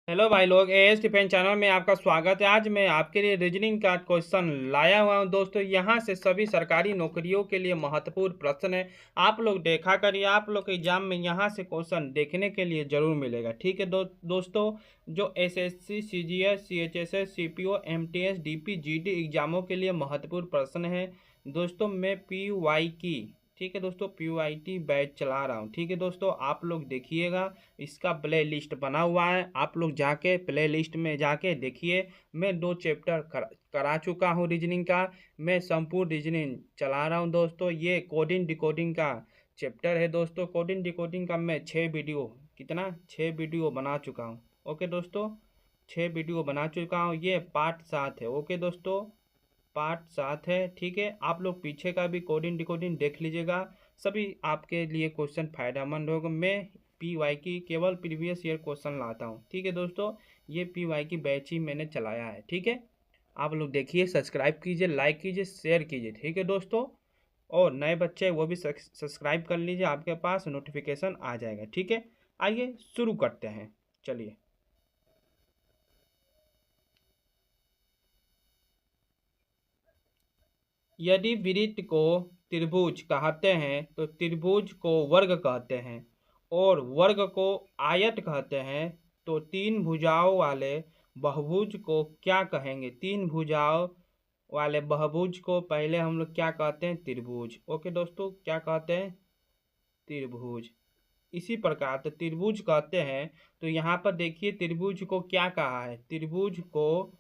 Hello भाई लोग, as defence channel में आपका स्वागत है। आज मैं आपके लिए रीजनिंग का क्वेश्चन लाया हुआ हूं दोस्तों। यहां से सभी सरकारी नौकरियों के लिए महत्वपूर्ण प्रश्न है। आप लोग देखा करिए, आप लोग के एग्जाम में यहां से क्वेश्चन देखने के लिए जरूर मिलेगा। ठीक है दोस्तों, जो SSC, CGS, CHSS, CPO, MTS, DP, GD एग्जामों के लिए महत्वपूर्ण प्रश्न है दोस्तों। मैं पीवाई की, ठीक है दोस्तों, पीवाईटी बैच चला रहा हूँ। ठीक है दोस्तों, आप लोग देखिएगा, इसका प्ले लिस्ट बना हुआ है। आप लोग जाके प्ले लिस्ट में जाके देखिए। मैं 2 चैप्टर करा चुका हूँ रीजनिंग का। मैं संपूर्ण रीजनिंग चला रहा हूँ दोस्तों। ये कोडिंग डिकोडिंग का चैप्टर है दोस्तों। कोडिंग डिकोडिंग का मैं 6 वीडियो, कितना 6 वीडियो बना चुका हूँ। ओके दोस्तों, 6 वीडियो बना चुका हूँ। ये पार्ट 7 है। ओके दोस्तों, पार्ट 7 है। ठीक है, आप लोग पीछे का भी कोडिंग डिकोडिंग देख लीजिएगा। सभी आपके लिए क्वेश्चन फायदेमंद होगा। मैं पीवाई की केवल प्रीवियस ईयर क्वेश्चन लाता हूँ। ठीक है दोस्तों, ये पीवाई की बैच ही मैंने चलाया है। ठीक है, आप लोग देखिए, सब्सक्राइब कीजिए, लाइक कीजिए, शेयर कीजिए। ठीक है दोस्तों, और नए बच्चे वो भी सब्सक्राइब कर लीजिए, आपके पास नोटिफिकेशन आ जाएगा। ठीक है, आइए शुरू करते हैं। चलिए, यदि वृत्त को त्रिभुज कहते हैं तो त्रिभुज को वर्ग कहते हैं, और वर्ग को आयत कहते हैं, तो तीन भुजाओं वाले बहुभुज को क्या कहेंगे? तीन भुजाओं वाले बहुभुज को पहले हम लोग क्या कहते हैं? त्रिभुज। ओके दोस्तों, क्या कहते हैं? त्रिभुज। इसी प्रकार तो त्रिभुज कहते हैं। तो यहाँ पर देखिए, त्रिभुज को क्या कहा है? त्रिभुज को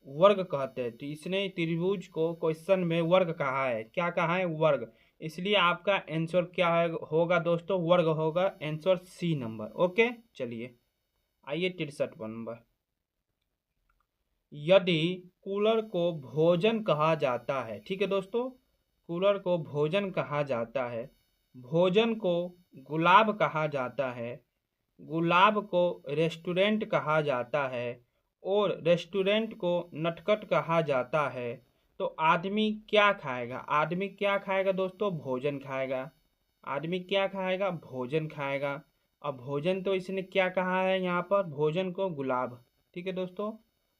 वर्ग कहते हैं। तो इसने त्रिभुज को क्वेश्चन में वर्ग कहा है। क्या कहा है? वर्ग। इसलिए आपका आंसर क्या है होगा दोस्तों? वर्ग होगा। Answer C number. ओके, चलिए आइए 63 नंबर। यदि कूलर को भोजन कहा जाता है, ठीक है दोस्तों, कूलर को भोजन कहा जाता है, भोजन को गुलाब कहा जाता है, गुलाब को रेस्टोरेंट कहा जाता है, और रेस्टोरेंट को नटखट कहा जाता है, तो आदमी क्या खाएगा? आदमी क्या खाएगा दोस्तों? भोजन खाएगा। आदमी क्या खाएगा? भोजन खाएगा। अब भोजन तो इसने क्या कहा है यहाँ पर? भोजन को गुलाब। ठीक है दोस्तों,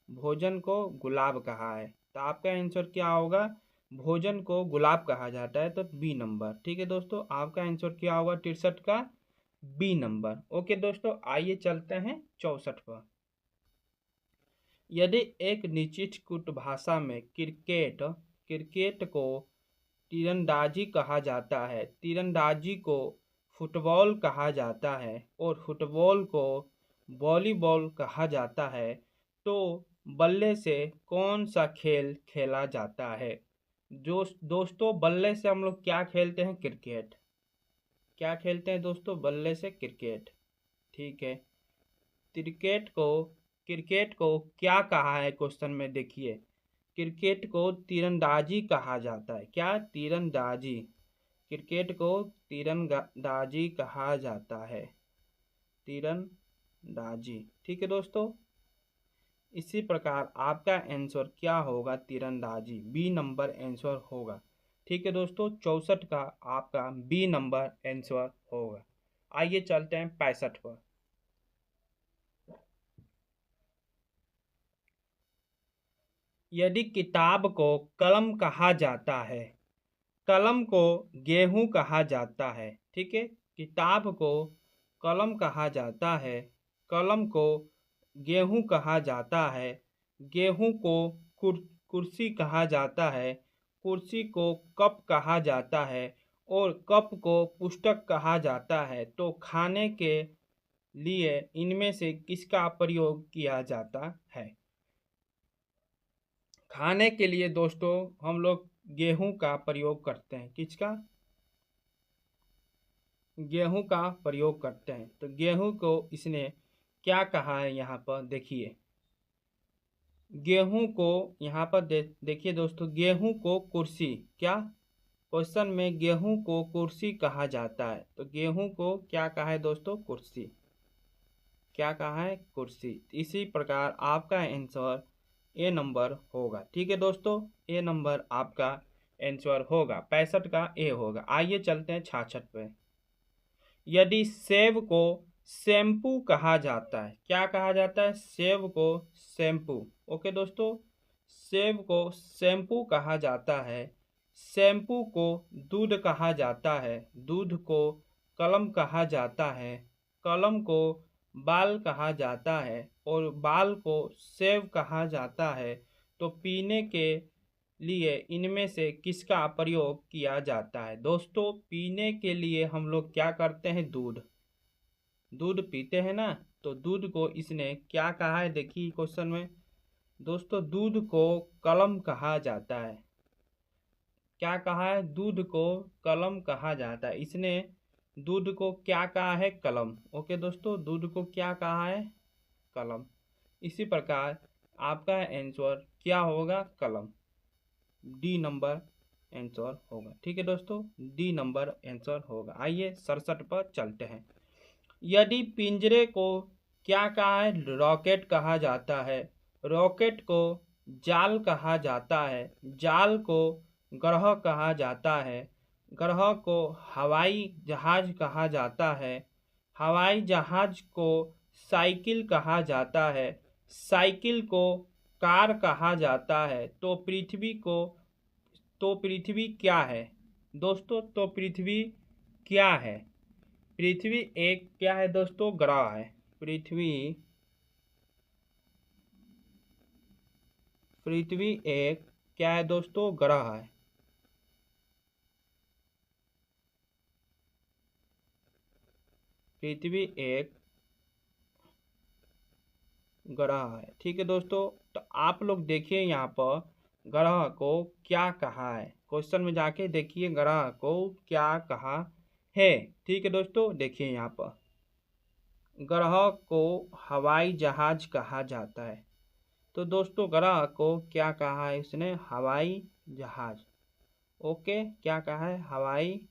भोजन को गुलाब कहा है। तो आपका आंसर क्या होगा? भोजन को गुलाब कहा जाता है, तो बी नंबर। ठीक है दोस्तों, आपका आंसर क्या होगा 63 का? B number. ओके दोस्तों, आइए चलते हैं 64 पर। यदि एक निश्चित कुट भाषा में क्रिकेट क्रिकेट को तीरंदाजी कहा जाता है, तीरंदाजी को फुटबॉल कहा जाता है, और फुटबॉल को वॉलीबॉल कहा जाता है, तो बल्ले से कौन सा खेल खेला जाता है? जो दोस्तों, बल्ले से हम लोग क्या खेलते हैं? क्रिकेट। क्या खेलते हैं दोस्तों? बल्ले से क्रिकेट। ठीक है, क्रिकेट को क्रिकेट को क्या कहा है क्वेश्चन में? देखिए, क्रिकेट को तीरंदाजी कहा जाता है। क्या? तीरंदाजी। क्रिकेट को तीरंदाजी कहा जाता है, तीरंदाजी। ठीक है दोस्तों, इसी प्रकार आपका आंसर क्या होगा? तीरंदाजी। बी नंबर आंसर होगा। ठीक है दोस्तों, 64 का आपका बी नंबर आंसर होगा। आइए चलते हैं 65 पर। यदि किताब को कलम कहा जाता है, कलम को गेहूं कहा जाता है, ठीक है, किताब को कलम कहा जाता है, कलम को गेहूं कहा जाता है, गेहूं को कुर्सी कहा जाता है, कुर्सी को कप कहा जाता है, और कप को पुस्तक कहा जाता है, तो खाने के लिए इनमें से किसका प्रयोग किया जाता है? खाने के लिए दोस्तों हम लोग गेहूं का प्रयोग करते हैं। किसका? गेहूं का प्रयोग करते हैं। तो गेहूं को इसने क्या कहा है? यहाँ पर देखिए, गेहूं को यहाँ पर देखिए दोस्तों, गेहूं को कुर्सी। क्या? क्वेश्चन में गेहूं को कुर्सी कहा जाता है, तो गेहूं को क्या कहा है दोस्तों? कुर्सी। क्या कहा है? कुर्सी। इसी प्रकार आपका आंसर ए नंबर होगा। ठीक है दोस्तों, ए नंबर आपका आंसर होगा। 65 का ए होगा। आइए चलते हैं 66 पे। यदि सेब को शैम्पू कहा जाता है? क्या कहा जाता है? सेब को शैम्पू। ओके दोस्तों, सेब को शैम्पू कहा जाता है। शैम्पू को दूध कहा जाता है। दूध को कलम कहा जाता है। कलम को बाल कहा जाता है और बाल को सेब कहा जाता है। तो पीने के लिए इनमें से किसका प्रयोग किया जाता है? दोस्तों, पीने के लिए हम लोग क्या करते हैं? दूध पीते हैं ना। तो दूध को इसने क्या कहा है? देखिए क्वेश्चन में दोस्तों, दूध को कलम कहा जाता है। क्या कहा है? दूध को कलम कहा जाता है। इसने दूध को क्या कहा है? कलम। ओके दोस्तों, दूध को क्या कहा है? कलम। इसी प्रकार आपका आंसर क्या होगा? कलम। डी नंबर आंसर होगा। ठीक है दोस्तों, डी नंबर आंसर होगा। आइए 67 पर चलते हैं। यदि पिंजरे को क्या कहा है? रॉकेट कहा जाता है। रॉकेट को जाल कहा जाता है। जाल को ग्रह कहा जाता है। ग्रह को हवाई जहाज कहा जाता है। हवाई जहाज को साइकिल कहा जाता है। साइकिल को कार कहा जाता है। तो पृथ्वी क्या है? दोस्तों, तो पृथ्वी क्या है? पृथ्वी एक क्या है दोस्तों? ग्रह है। पृथ्वी एक क्या है दोस्तों? ग्रह है। पृथ्वी एक ग्रह है। ठीक है दोस्तों, तो आप लोग देखिए यहाँ पर ग्रह को क्या कहा है। क्वेश्चन में जाके देखिए ग्रह को क्या कहा है। ठीक है दोस्तों, देखिए यहाँ पर ग्रह को हवाई जहाज कहा जाता है। तो दोस्तों, ग्रह को क्या कहा है इसने? हवाई जहाज। ओके, क्या कहा है? हवाई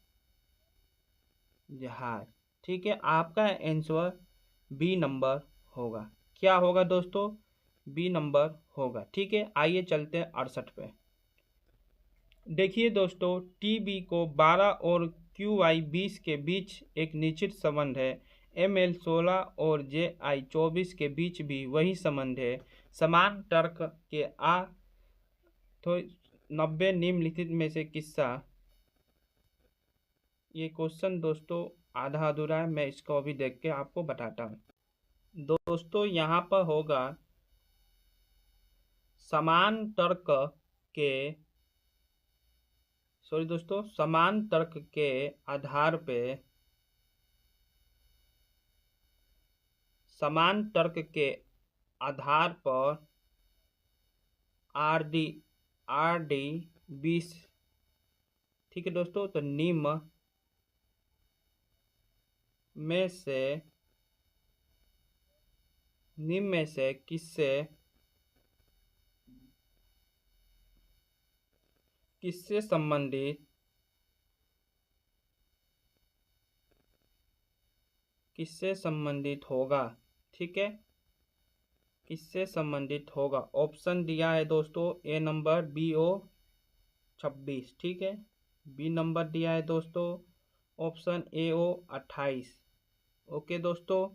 जहाज। ठीक है, आपका आंसर बी नंबर होगा। क्या होगा दोस्तों? बी नंबर होगा। ठीक है, आइए चलते हैं 68 पे। देखिए दोस्तों, टीबी को 12 और QI 20 के बीच एक निश्चित संबंध है। ML 16 और JI 24 के बीच भी वही संबंध है। समान तर्क के तो 90 निम्नलिखित में से किस्सा। ये क्वेश्चन दोस्तों आधा अधूरा है, मैं इसको अभी देख के आपको बताता हूँ। दोस्तों, यहाँ पर होगा समान तर्क के समान तर्क के आधार पे समान तर्क के आधार पर RD 20। ठीक है दोस्तों, तो निम्न में से किससे संबंधित होगा? ठीक है, किससे संबंधित होगा? ऑप्शन दिया है दोस्तों, ए नंबर BO 26। ठीक है, बी नंबर दिया है दोस्तों ऑप्शन AO 28। ओके दोस्तों,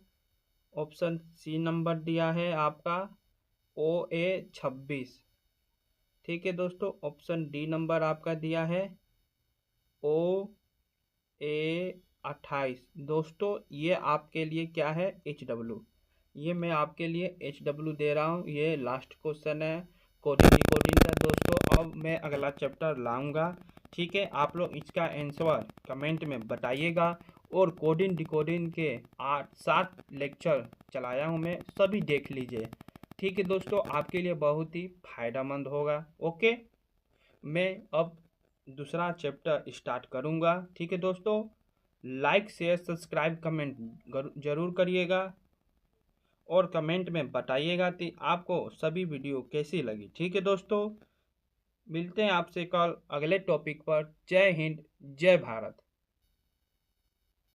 ऑप्शन सी नंबर दिया है आपका OA 26। ठीक है दोस्तों, ऑप्शन डी नंबर आपका दिया है OA 28। दोस्तों, ये आपके लिए क्या है? HW। ये मैं आपके लिए HW दे रहा हूँ। ये लास्ट क्वेश्चन है कोडिंग का दोस्तों। अब मैं अगला चैप्टर लाऊंगा। ठीक है, आप लोग इसका आंसर कमेंट में बताइएगा। और कोडिंग डिकोडिंग के 7 लेक्चर चलाया हूँ मैं, सभी देख लीजिए। ठीक है दोस्तों, आपके लिए बहुत ही फायदेमंद होगा। ओके, मैं अब दूसरा चैप्टर स्टार्ट करूँगा। ठीक है दोस्तों, लाइक शेयर सब्सक्राइब कमेंट जरूर करिएगा और कमेंट में बताइएगा कि आपको सभी वीडियो कैसी लगी। ठीक है दोस्तों, मिलते हैं आपसे कल अगले टॉपिक पर। जय हिंद, जय भारत।